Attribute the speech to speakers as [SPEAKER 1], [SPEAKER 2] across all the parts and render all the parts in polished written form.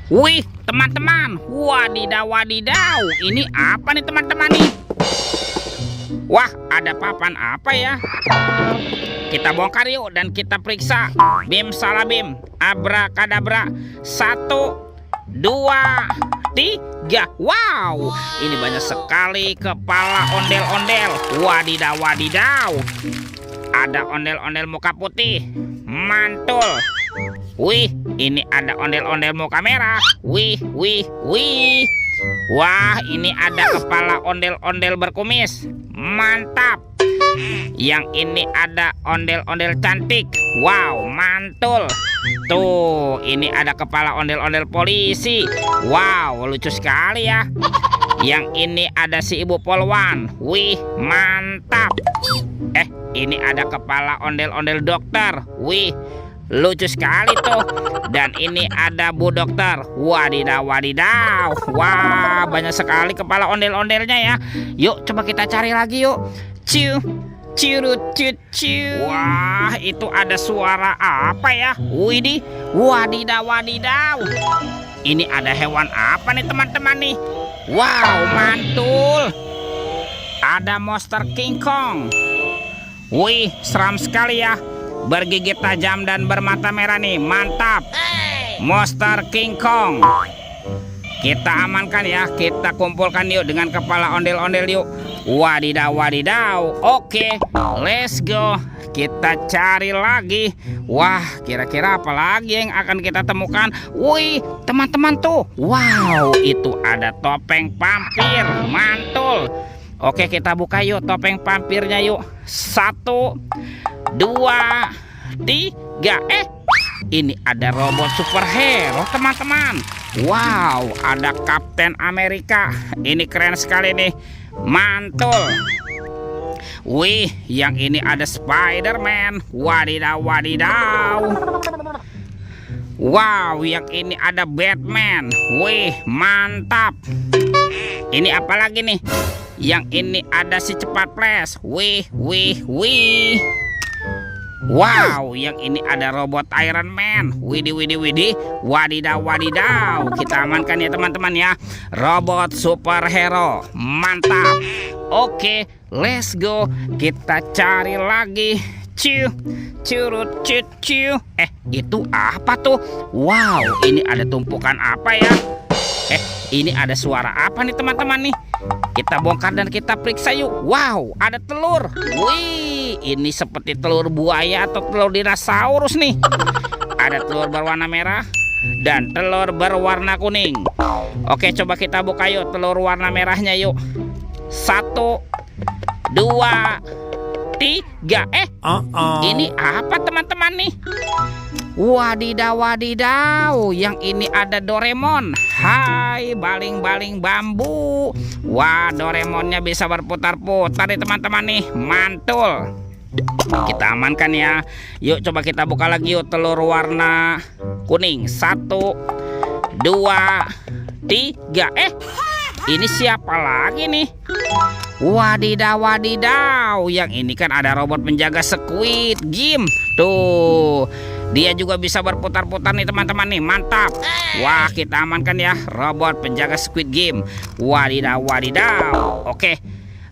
[SPEAKER 1] Wih, teman-teman. Wadidaw, wadidaw. Ini apa nih teman-teman nih? Wah, ada papan apa ya? Kita bongkar yuk dan kita periksa. Bim salabim, abrakadabra. 1, 2, 3. Wow, ini banyak sekali kepala ondel-ondel. Wadidaw, wadidaw. Ada ondel-ondel muka putih. Mantul. Wih, ini ada ondel-ondel muka merah. Wih, wih, wih. Wah, ini ada kepala ondel-ondel berkumis. Mantap. Yang ini ada ondel-ondel cantik. Wow, mantul. Tuh, ini ada kepala ondel-ondel polisi. Wow, lucu sekali ya. Yang ini ada si ibu polwan. Wih, mantap. Ini ada kepala ondel-ondel dokter. Wih, lucu sekali tuh. Dan ini ada bu dokter. Wadidaw, wadidaw. Wah, banyak sekali kepala ondel-ondelnya ya. Yuk, coba kita cari lagi yuk. Ciu, cirut, ciu. Wah, itu ada suara apa ya? Widih, wadidaw, wadidaw. Ini ada hewan apa nih teman-teman nih? Wow, mantul. Ada monster King Kong. Wih, seram sekali ya. Bergigit tajam dan bermata merah nih. Mantap. Monster King Kong. Kita amankan ya. Kita kumpulkan yuk dengan kepala ondel-ondel yuk. Wadidaw, wadidaw. Oke, let's go. Kita cari lagi. Wah, kira-kira apa lagi yang akan kita temukan? Wih, teman-teman tuh. Wow, itu ada topeng vampir. Mantul. Oke, kita buka yuk topeng vampirnya yuk. 1, 2, 3. Ini ada robot superhero teman-teman. Wow, ada Kapten Amerika. Ini keren sekali nih. Mantul. Wih, yang ini ada Spider-Man. Wadidaw, wadidaw. Wow, yang ini ada Batman. Wih, mantap. Ini apa lagi nih? Yang ini ada si cepat flash. Wih, wih, wih. Wow, yang ini ada robot Iron Man. Widih, widih, widih. Wadidaw, wadidaw. Kita amankan ya teman-teman ya. Robot superhero. Mantap. Oke, let's go. Kita cari lagi. Ciu, curut, ciu. Itu apa tuh? Wow, ini ada tumpukan apa ya? Ini ada suara apa nih teman-teman nih? Kita bongkar dan kita periksa yuk. Wow, ada telur. Wih, ini seperti telur buaya atau telur dinosaurus nih. Ada telur berwarna merah dan telur berwarna kuning. Oke, coba kita buka yuk telur warna merahnya yuk. 1, 2, 3. Ini apa teman-teman nih? Wadidaw, wadidaw. Yang ini ada Doraemon. Hai, baling-baling bambu. Wah, Doraemonnya bisa berputar-putar nih teman-teman nih. Mantul. Kita amankan ya. Yuk coba kita buka lagi yuk telur warna kuning. 1, 2, 3. Ini siapa lagi nih? Wadidaw, wadidaw. Yang ini kan ada robot penjaga Squid Game. Tuh, dia juga bisa berputar-putar nih teman-teman nih. Mantap. Wah, kita amankan ya robot penjaga Squid Game. Wadidaw, wadidaw. Oke,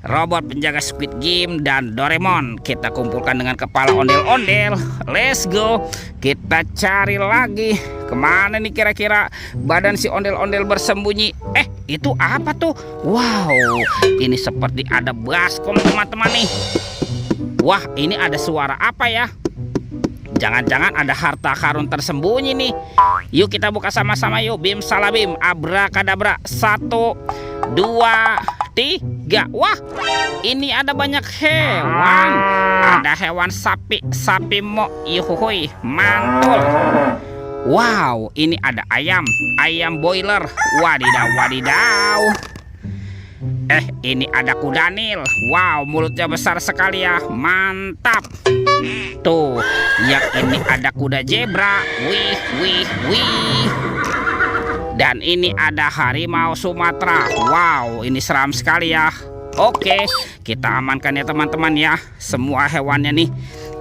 [SPEAKER 1] robot penjaga Squid Game dan Doraemon kita kumpulkan dengan kepala ondel-ondel. Let's go. Kita cari lagi. Kemana nih kira-kira badan si ondel-ondel bersembunyi? Itu apa tuh? Wow, ini seperti ada baskom teman-teman nih. Wah, ini ada suara apa ya? Jangan-jangan ada harta karun tersembunyi nih. Yuk kita buka sama-sama yuk. Bim salabim, abrakadabra. 1, 2, 3. Wah, ini ada banyak hewan. Ada hewan sapi, sapi mo. Yuhuhui, mantul. Wow, ini ada ayam, ayam boiler. Wadidaw, wadidaw. Ini ada kuda Nil. Wow, mulutnya besar sekali ya. Mantap. Tuh, yang ini ada kuda zebra. Wih, wih, wih. Dan ini ada harimau Sumatera. Wow, ini seram sekali ya. Oke, kita amankan ya teman-teman ya. Semua hewannya nih.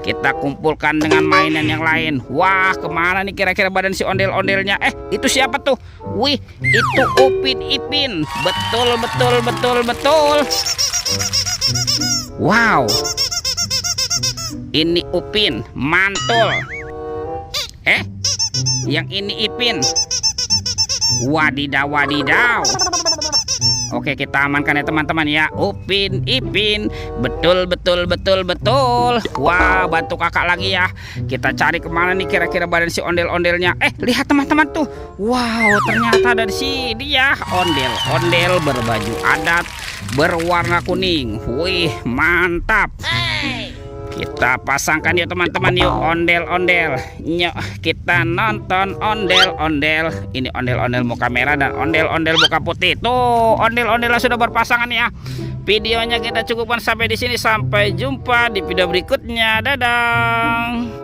[SPEAKER 1] kita kumpulkan dengan mainan yang lain. Wah, kemana nih kira-kira badan si ondel-ondelnya? Itu siapa tuh? Wih, itu Upin Ipin. Betul, betul, betul, betul. Wow, ini Upin, mantul. Yang ini Ipin. Wadidaw, wadidaw. Oke, kita amankan ya teman-teman ya. Upin Ipin. Betul, betul, betul, betul. Wah, bantu kakak lagi ya. Kita cari kemana nih kira-kira badan si ondel-ondelnya. Lihat teman-teman tuh. Wow, ternyata dari sini ya. Ondel-ondel berbaju adat berwarna kuning. Wih, mantap. Kita pasangkan yuk teman-teman, yuk ondel-ondel. Yuk kita nonton ondel-ondel. Ini ondel-ondel muka merah dan ondel-ondel muka putih. Tuh, ondel-ondel sudah berpasangan ya. Videonya kita cukupkan sampai di sini. Sampai jumpa di video berikutnya. Dadah.